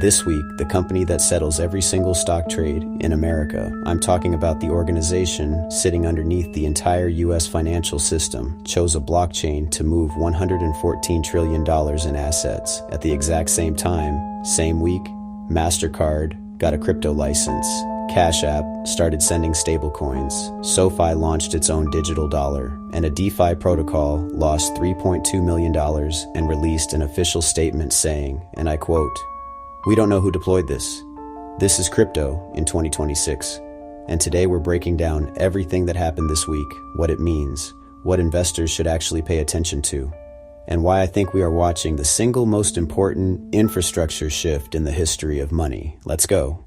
This week, the company that settles every single stock trade in America, I'm talking about the organization sitting underneath the entire U.S. financial system, chose a blockchain to move $114 trillion in assets. At the exact same time, same week, MasterCard got a crypto license. Cash App started sending stablecoins. SoFi launched its own digital dollar, and a DeFi protocol lost $3.2 million and released an official statement saying, and I quote, "We don't know who deployed this. This is crypto in 2026. And today we're breaking down everything that happened this week, what it means, what investors should actually pay attention to, and why I think we are watching the single most important infrastructure shift in the history of money. Let's go."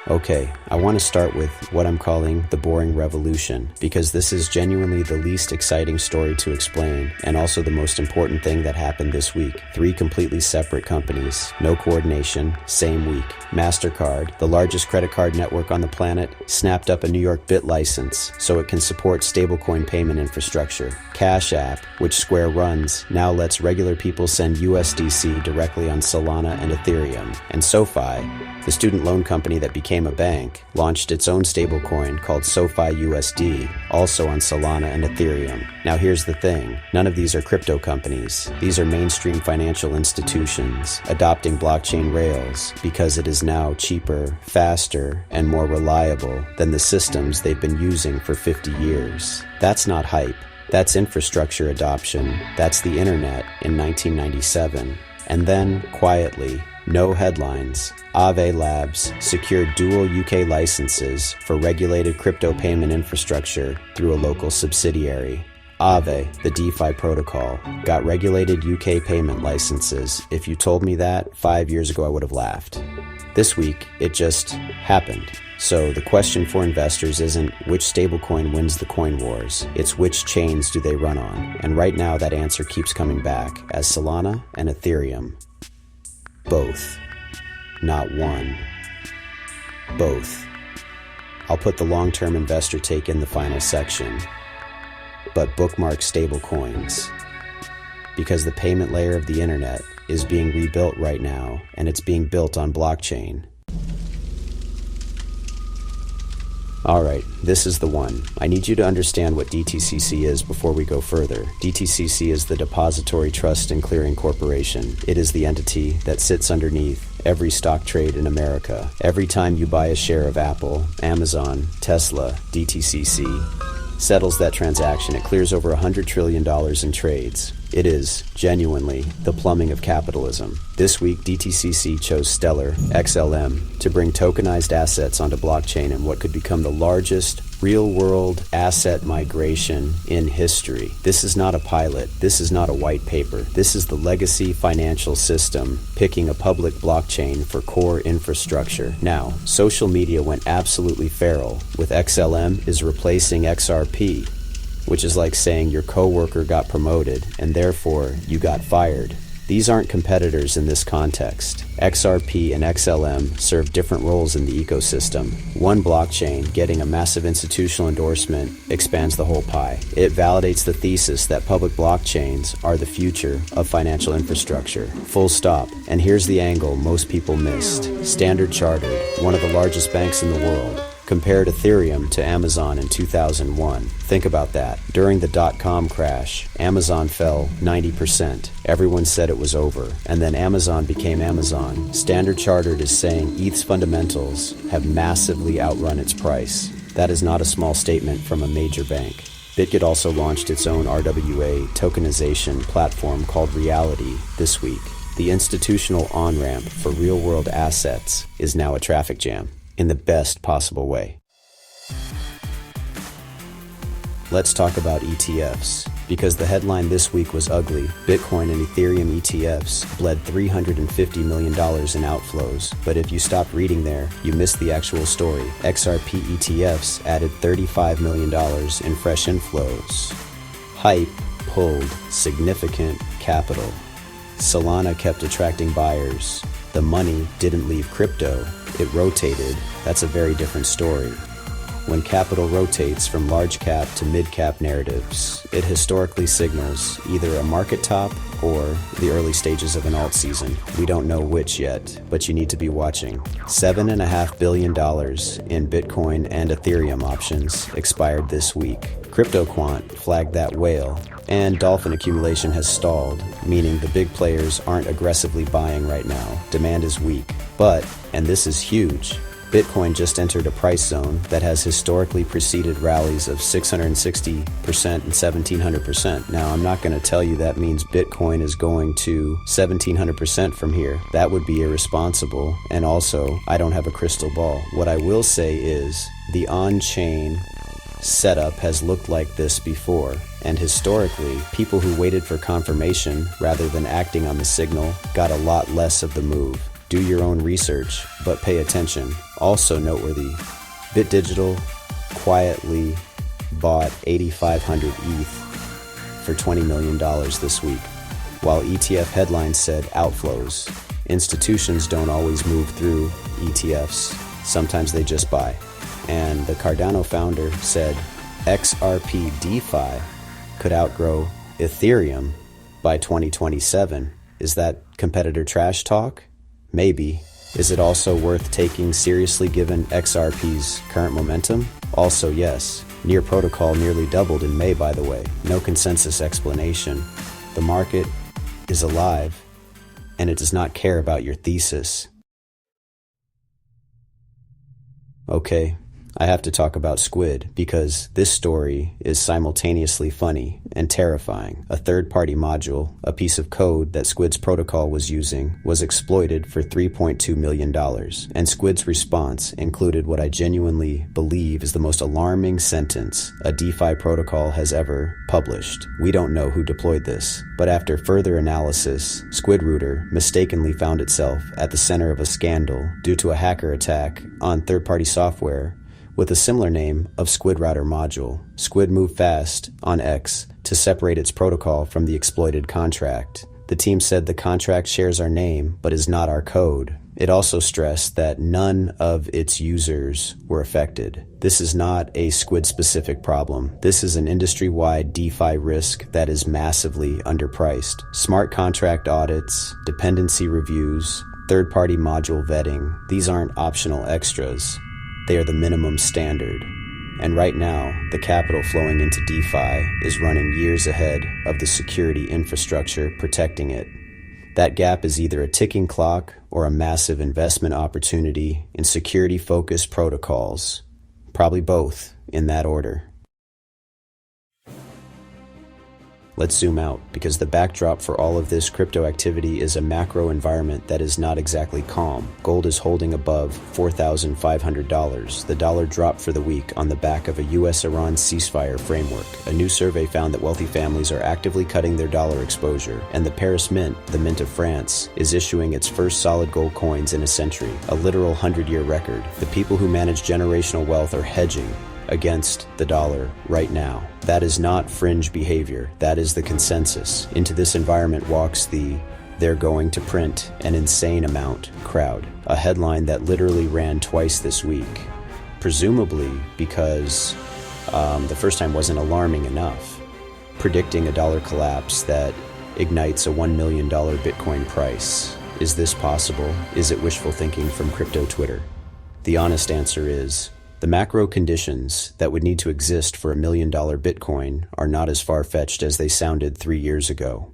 Okay, I want to start with what I'm calling the boring revolution, because this is genuinely the least exciting story to explain, and also the most important thing that happened this week. 3 completely separate companies, no coordination, same week. MasterCard, the largest credit card network on the planet, snapped up a New York bit license so it can support stablecoin payment infrastructure. Cash App, which Square runs, now lets regular people send USDC directly on Solana and Ethereum. And SoFi, the student loan company that became a bank, launched its own stablecoin called SoFi USD, also on Solana and Ethereum. Now here's the thing, none of these are crypto companies. These are mainstream financial institutions adopting blockchain rails because it is now cheaper, faster, and more reliable than the systems they've been using for 50 years. That's not hype. That's infrastructure adoption. That's the internet in 1997. And then, quietly, no headlines, Aave Labs secured dual UK licenses for regulated crypto payment infrastructure through a local subsidiary. Aave, the DeFi protocol, got regulated UK payment licenses. If you told me that 5 years ago, I would have laughed. This week, it just happened. So the question for investors isn't which stablecoin wins the coin wars, it's which chains do they run on. And right now that answer keeps coming back as Solana and Ethereum. Both. Not one. Both. I'll put the long-term investor take in the final section. But bookmark stablecoins. Because the payment layer of the internet is being rebuilt right now, and it's being built on blockchain. Alright, this is the one. I need you to understand what DTCC is before we go further. DTCC is the Depository Trust and Clearing Corporation. It is the entity that sits underneath every stock trade in America. Every time you buy a share of Apple, Amazon, Tesla, DTCC settles that transaction. It clears over $100 trillion in trades. It is, genuinely, the plumbing of capitalism. This week, DTCC chose Stellar, XLM, to bring tokenized assets onto blockchain in what could become the largest real-world asset migration in history. This is not a pilot. This is not a white paper. This is the legacy financial system picking a public blockchain for core infrastructure. Now, social media went absolutely feral with XLM is replacing XRP, which is like saying your coworker got promoted and therefore you got fired. These aren't competitors in this context. XRP and XLM serve different roles in the ecosystem. One blockchain getting a massive institutional endorsement expands the whole pie. It validates the thesis that public blockchains are the future of financial infrastructure. Full stop. And here's the angle most people missed. Standard Chartered, one of the largest banks in the world, compared Ethereum to Amazon in 2001. Think about that. During the dot-com crash, Amazon fell 90%. Everyone said it was over. And then Amazon became Amazon. Standard Chartered is saying ETH's fundamentals have massively outrun its price. That is not a small statement from a major bank. BitGet also launched its own RWA tokenization platform called Reality this week. The institutional on-ramp for real-world assets is now a traffic jam, in the best possible way. Let's talk about ETFs, because the headline this week was ugly. Bitcoin and Ethereum ETFs bled $350 million in outflows, but if you stopped reading there, you missed the actual story. XRP ETFs added $35 million in fresh inflows. Hype pulled significant capital. Solana kept attracting buyers. The money didn't leave crypto, it rotated. That's a very different story. When capital rotates from large cap to mid cap narratives, it historically signals either a market top or the early stages of an alt season. We don't know which yet, but you need to be watching. $7.5 billion in Bitcoin and Ethereum options expired this week. CryptoQuant flagged that whale, and dolphin accumulation has stalled, meaning the big players aren't aggressively buying right now. Demand is weak. But, and this is huge, Bitcoin just entered a price zone that has historically preceded rallies of 660% and 1700%. Now, I'm not going to tell you that means Bitcoin is going to 1700% from here. That would be irresponsible. And also, I don't have a crystal ball. What I will say is the on-chain setup has looked like this before. And historically, people who waited for confirmation rather than acting on the signal got a lot less of the move. Do your own research, but pay attention. Also noteworthy, BitDigital quietly bought 8,500 ETH for $20 million this week, while ETF headlines said outflows. Institutions don't always move through ETFs. Sometimes they just buy. And the Cardano founder said XRP DeFi could outgrow Ethereum by 2027. Is that competitor trash talk? Maybe. Is it also worth taking seriously given XRP's current momentum? Also yes. Near protocol nearly doubled in May, by the way. No consensus explanation. The market is alive, and it does not care about your thesis. Okay, I have to talk about Squid because this story is simultaneously funny and terrifying. A third-party module, a piece of code that Squid's protocol was using, was exploited for $3.2 million. And Squid's response included what I genuinely believe is the most alarming sentence a DeFi protocol has ever published. We don't know who deployed this, but after further analysis, SquidRooter mistakenly found itself at the center of a scandal due to a hacker attack on third-party software with a similar name of Squid Router module. Squid moved fast on X to separate its protocol from the exploited contract. The team said the contract shares our name but is not our code. It also stressed that none of its users were affected. This is not a Squid-specific problem. This is an industry-wide DeFi risk that is massively underpriced. Smart contract audits, dependency reviews, third-party module vetting, these aren't optional extras. They are the minimum standard. And right now, the capital flowing into DeFi is running years ahead of the security infrastructure protecting it. That gap is either a ticking clock or a massive investment opportunity in security-focused protocols. Probably both, in that order. Let's zoom out, because the backdrop for all of this crypto activity is a macro environment that is not exactly calm. Gold is holding above $4,500. The dollar dropped for the week on the back of a US-Iran ceasefire framework. A new survey found that wealthy families are actively cutting their dollar exposure, and the Paris Mint, the Mint of France, is issuing its first solid gold coins in a century, a literal 100-year record. The people who manage generational wealth are hedging against the dollar right now. That is not fringe behavior. That is the consensus. Into this environment walks the "they're going to print an insane amount" crowd, a headline that literally ran twice this week, presumably because the first time wasn't alarming enough, predicting a dollar collapse that ignites a $1 million Bitcoin price. Is this possible? Is it wishful thinking from crypto Twitter? The honest answer is, the macro conditions that would need to exist for $1 million Bitcoin are not as far-fetched as they sounded 3 years ago.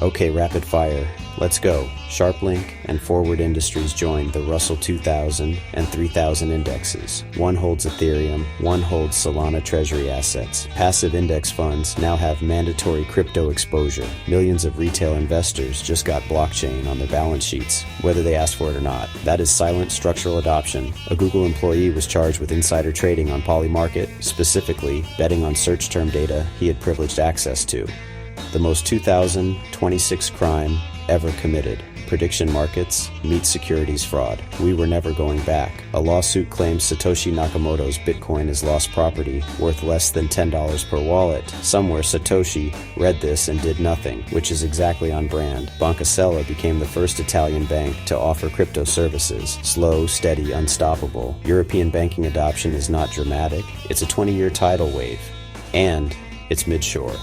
Okay, rapid fire. Let's go. SharpLink and Forward Industries joined the Russell 2000 and 3000 indexes. One holds Ethereum, one holds Solana treasury assets. Passive index funds now have mandatory crypto exposure. Millions of retail investors just got blockchain on their balance sheets, whether they asked for it or not. That is silent structural adoption. A Google employee was charged with insider trading on Polymarket, specifically betting on search term data he had privileged access to. The most 2026 crime ever committed. prediction markets meet securities fraud. We were never going back. A lawsuit claims Satoshi Nakamoto's Bitcoin is lost property, worth less than $10 per wallet. Somewhere Satoshi read this and did nothing, which is exactly on brand. Banca Sella became the first Italian bank to offer crypto services. Slow, steady, unstoppable. European banking adoption is not dramatic. It's a 20-year tidal wave. And it's mid-shore.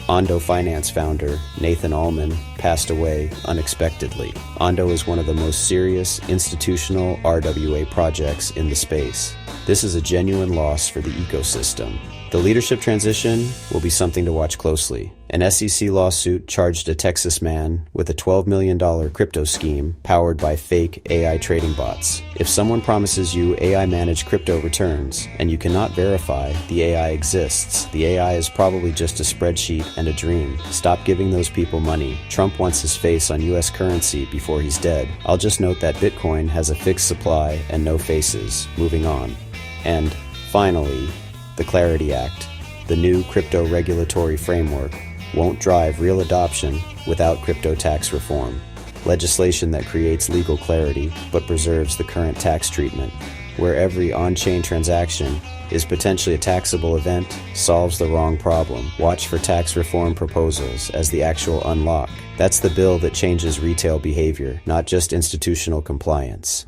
Ondo Finance founder Nathan Ullman passed away unexpectedly. Ondo is one of the most serious institutional RWA projects in the space. This is a genuine loss for the ecosystem. The leadership transition will be something to watch closely. An SEC lawsuit charged a Texas man with a $12 million crypto scheme powered by fake AI trading bots. If someone promises you AI-managed crypto returns and you cannot verify the AI exists, the AI is probably just a spreadsheet and a dream. Stop giving those people money. Trump wants his face on US currency before he's dead. I'll just note that Bitcoin has a fixed supply and no faces. Moving on. And finally, the Clarity Act, the new crypto regulatory framework, won't drive real adoption without crypto tax reform. Legislation that creates legal clarity but preserves the current tax treatment, where every on-chain transaction is potentially a taxable event, solves the wrong problem. Watch for tax reform proposals as the actual unlock. That's the bill that changes retail behavior, not just institutional compliance.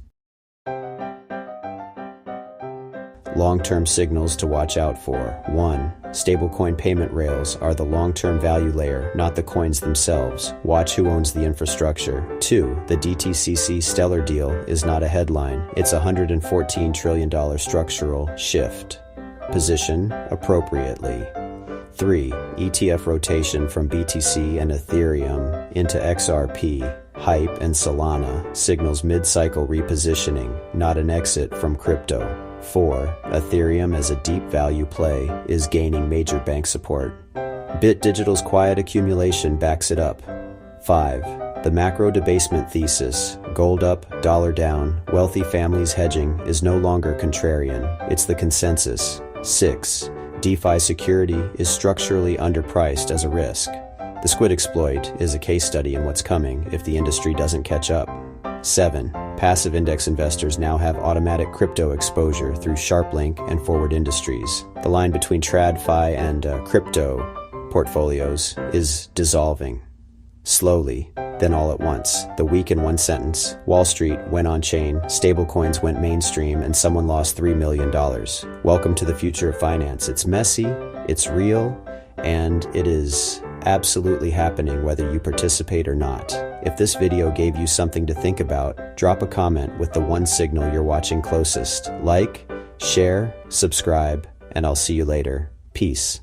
Long-term signals to watch out for. 1. Stablecoin payment rails are the long-term value layer, not the coins themselves. Watch who owns the infrastructure. 2. The DTCC Stellar deal is not a headline. It's a $114 trillion structural shift. Position appropriately. 3. ETF rotation from BTC and Ethereum into XRP, Hype, and Solana signals mid-cycle repositioning, not an exit from crypto. 4. Ethereum as a deep value play is gaining major bank support. Bit Digital's quiet accumulation backs it up. 5. The macro debasement thesis, gold up, dollar down, wealthy families hedging, is no longer contrarian. It's the consensus. 6. DeFi security is structurally underpriced as a risk. The squid exploit is a case study in what's coming if the industry doesn't catch up. 7. Passive index investors now have automatic crypto exposure through SharpLink and Forward Industries. The line between TradFi and crypto portfolios is dissolving. Slowly, then all at once. The week in one sentence. Wall Street went on-chain, stablecoins went mainstream, and someone lost $3 million. Welcome to the future of finance. It's messy, it's real, and it is absolutely happening whether you participate or not. If this video gave you something to think about, drop a comment with the one signal you're watching closest. Like, share, subscribe, and I'll see you later. Peace.